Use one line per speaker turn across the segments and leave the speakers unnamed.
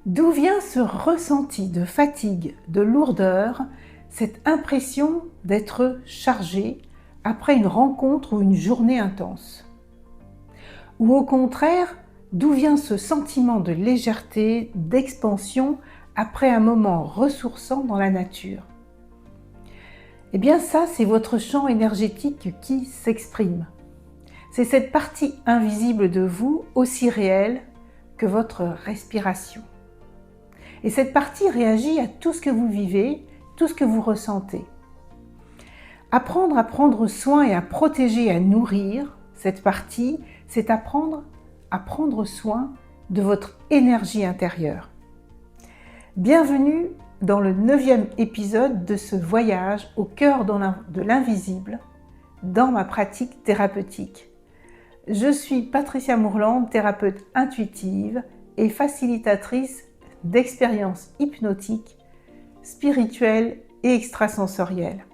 D'où vient ce ressenti de fatigue, de lourdeur, cette impression d'être chargé après une rencontre ou une journée intense? Ou au contraire, d'où vient ce sentiment de légèreté, d'expansion après un moment ressourçant dans la nature? Eh bien ça, c'est votre champ énergétique qui s'exprime. C'est cette partie invisible de vous, aussi réelle que votre respiration. Et cette partie réagit à tout ce que vous vivez, tout ce que vous ressentez. Apprendre à prendre soin et à protéger, à nourrir cette partie, c'est apprendre à prendre soin de votre énergie intérieure. Bienvenue dans le 9e épisode de ce voyage au cœur de l'invisible dans ma pratique thérapeutique. Je suis Patricia Mourlande, thérapeute intuitive et facilitatrice d'expériences hypnotiques, spirituelles et extrasensorielles.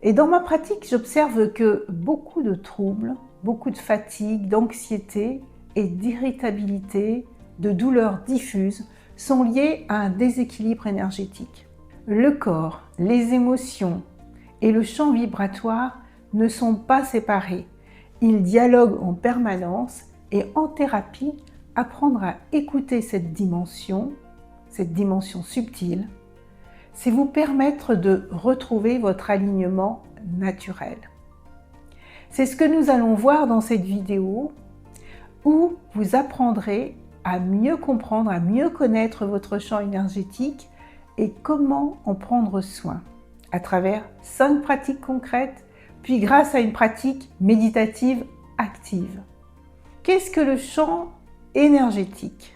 Et dans ma pratique, j'observe que beaucoup de troubles, beaucoup de fatigue, d'anxiété et d'irritabilité, de douleurs diffuses sont liés à un déséquilibre énergétique. Le corps, les émotions et le champ vibratoire ne sont pas séparés. Ils dialoguent en permanence et en thérapie, apprendre à écouter cette dimension subtile, c'est vous permettre de retrouver votre alignement naturel. C'est ce que nous allons voir dans cette vidéo où vous apprendrez à mieux comprendre, à mieux connaître votre champ énergétique et comment en prendre soin à travers 5 pratiques concrètes, puis grâce à une pratique méditative active. Qu'est-ce que le champ énergétique?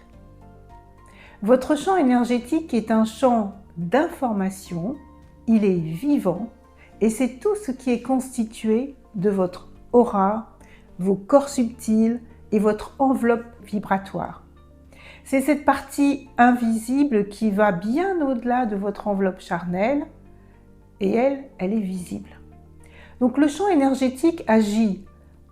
Votre champ énergétique est un champ d'information, il est vivant et c'est tout ce qui est constitué de votre aura, vos corps subtils et votre enveloppe vibratoire. C'est cette partie invisible qui va bien au-delà de votre enveloppe charnelle et elle est visible. Donc le champ énergétique agit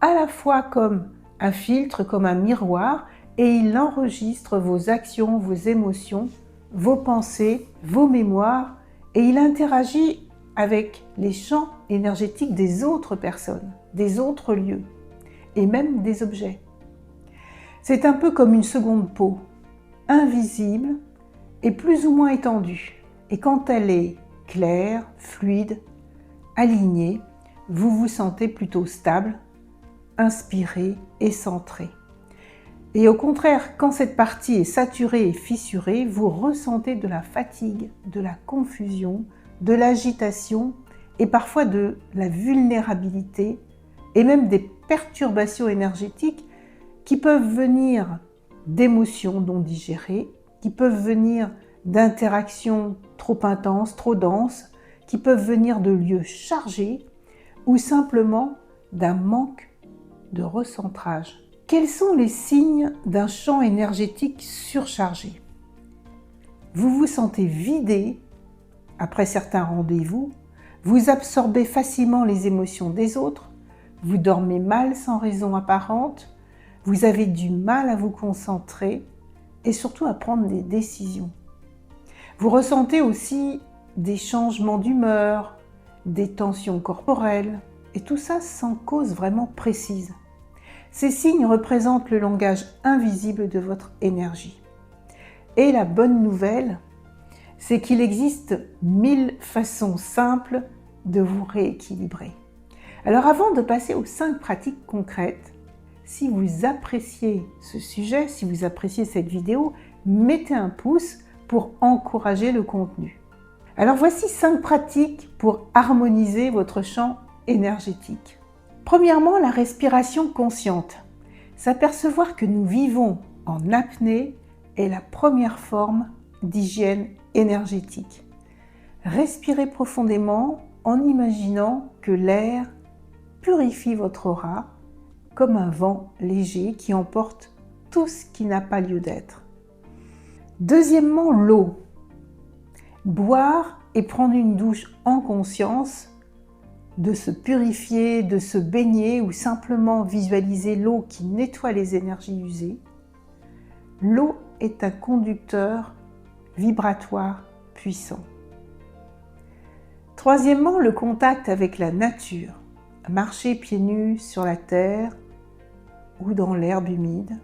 à la fois comme un filtre, comme un miroir, et il enregistre vos actions, vos émotions, vos pensées, vos mémoires, et il interagit avec les champs énergétiques des autres personnes, des autres lieux, et même des objets. C'est un peu comme une seconde peau, invisible et plus ou moins étendue. Et quand elle est claire, fluide, alignée, vous vous sentez plutôt stable, inspiré et centré. Et au contraire, quand cette partie est saturée et fissurée, vous ressentez de la fatigue, de la confusion, de l'agitation et parfois de la vulnérabilité et même des perturbations énergétiques qui peuvent venir d'émotions non digérées, qui peuvent venir d'interactions trop intenses, trop denses, qui peuvent venir de lieux chargés ou simplement d'un manque de recentrage. Quels sont les signes d'un champ énergétique surchargé? Vous vous sentez vidé après certains rendez-vous, vous absorbez facilement les émotions des autres, vous dormez mal sans raison apparente, vous avez du mal à vous concentrer et surtout à prendre des décisions. Vous ressentez aussi des changements d'humeur, des tensions corporelles, et tout ça sans cause vraiment précise. Ces signes représentent le langage invisible de votre énergie. Et la bonne nouvelle, c'est qu'il existe 1000 façons simples de vous rééquilibrer. Alors avant de passer aux 5 pratiques concrètes, si vous appréciez ce sujet, si vous appréciez cette vidéo, mettez un pouce pour encourager le contenu. Alors voici 5 pratiques pour harmoniser votre champ énergétique. Premièrement, la respiration consciente. S'apercevoir que nous vivons en apnée est la première forme d'hygiène énergétique. Respirez profondément en imaginant que l'air purifie votre aura comme un vent léger qui emporte tout ce qui n'a pas lieu d'être. Deuxièmement, l'eau. Boire et prendre une douche en conscience, de se purifier, de se baigner ou simplement visualiser l'eau qui nettoie les énergies usées. L'eau est un conducteur vibratoire puissant. Troisièmement, le contact avec la nature. Marcher pieds nus sur la terre ou dans l'herbe humide.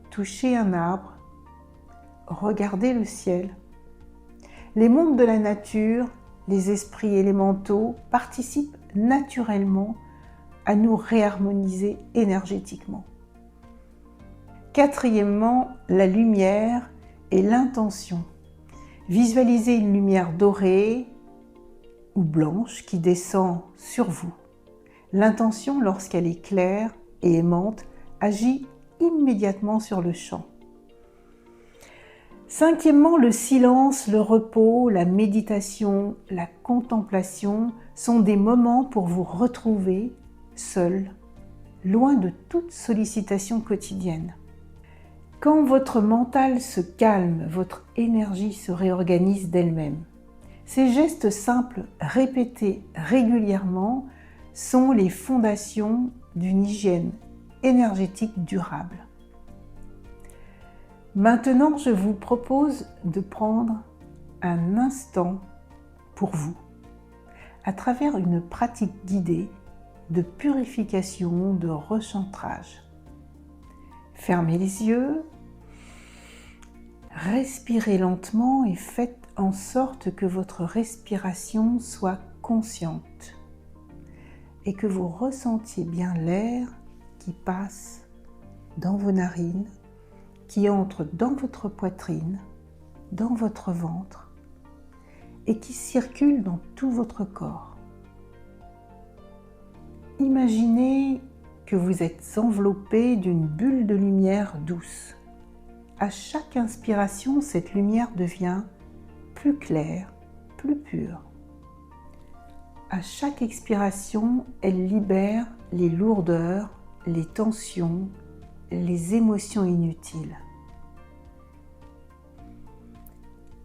Toucher un arbre. Regarder le ciel. Les mondes de la nature, les esprits élémentaux participent naturellement à nous réharmoniser énergétiquement. Quatrièmement, la lumière et l'intention. Visualisez une lumière dorée ou blanche qui descend sur vous. L'intention, lorsqu'elle est claire et aimante, agit immédiatement sur le champ. Cinquièmement, le silence, le repos, la méditation, la contemplation sont des moments pour vous retrouver seul, loin de toute sollicitation quotidienne. Quand votre mental se calme, votre énergie se réorganise d'elle-même. Ces gestes simples, répétés régulièrement, sont les fondations d'une hygiène énergétique durable. Maintenant, je vous propose de prendre un instant pour vous, à travers une pratique guidée de purification, de recentrage. Fermez les yeux, respirez lentement et faites en sorte que votre respiration soit consciente et que vous ressentiez bien l'air qui passe dans vos narines, qui entre dans votre poitrine, dans votre ventre et qui circule dans tout votre corps. Imaginez que vous êtes enveloppé d'une bulle de lumière douce. À chaque inspiration, cette lumière devient plus claire, plus pure. À chaque expiration, elle libère les lourdeurs, les tensions, les émotions inutiles.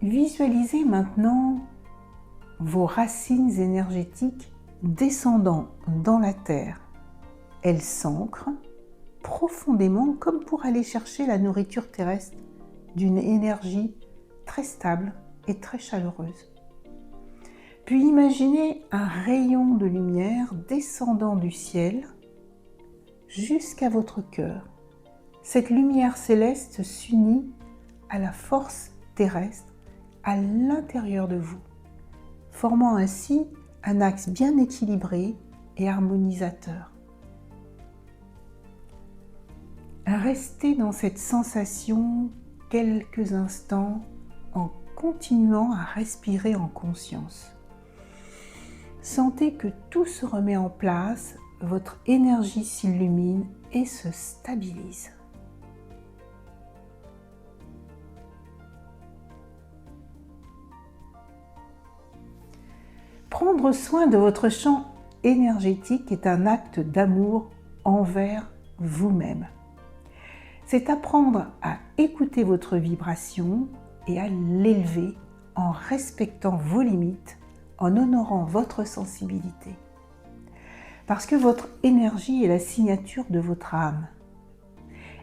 Visualisez maintenant vos racines énergétiques descendant dans la terre. Elles s'ancrent profondément comme pour aller chercher la nourriture terrestre d'une énergie très stable et très chaleureuse. Puis imaginez un rayon de lumière descendant du ciel jusqu'à votre cœur. Cette lumière céleste s'unit à la force terrestre à l'intérieur de vous, formant ainsi un axe bien équilibré et harmonisateur. Restez dans cette sensation quelques instants en continuant à respirer en conscience. Sentez que tout se remet en place, votre énergie s'illumine et se stabilise. Prendre soin de votre champ énergétique est un acte d'amour envers vous-même. C'est apprendre à écouter votre vibration et à l'élever en respectant vos limites, en honorant votre sensibilité. Parce que votre énergie est la signature de votre âme.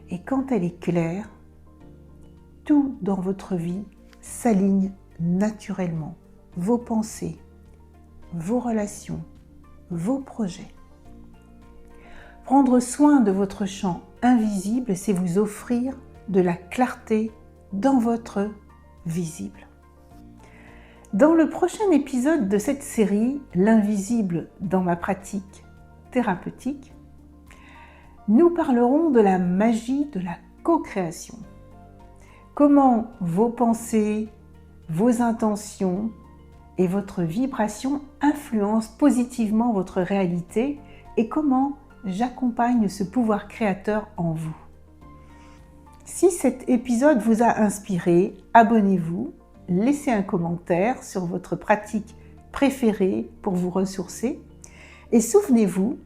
Et quand elle est claire, tout dans votre vie s'aligne naturellement. Vos pensées, vos relations, vos projets. Prendre soin de votre champ invisible, c'est vous offrir de la clarté dans votre visible. Dans le prochain épisode de cette série, L'invisible dans ma pratique thérapeutique, nous parlerons de la magie de la co-création. Comment vos pensées, vos intentions et votre vibration influencent positivement votre réalité et comment j'accompagne ce pouvoir créateur en vous. Si cet épisode vous a inspiré, abonnez-vous, laissez un commentaire sur votre pratique préférée pour vous ressourcer et souvenez-vous,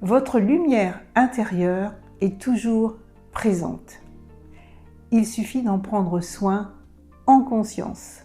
votre lumière intérieure est toujours présente. Il suffit d'en prendre soin en conscience.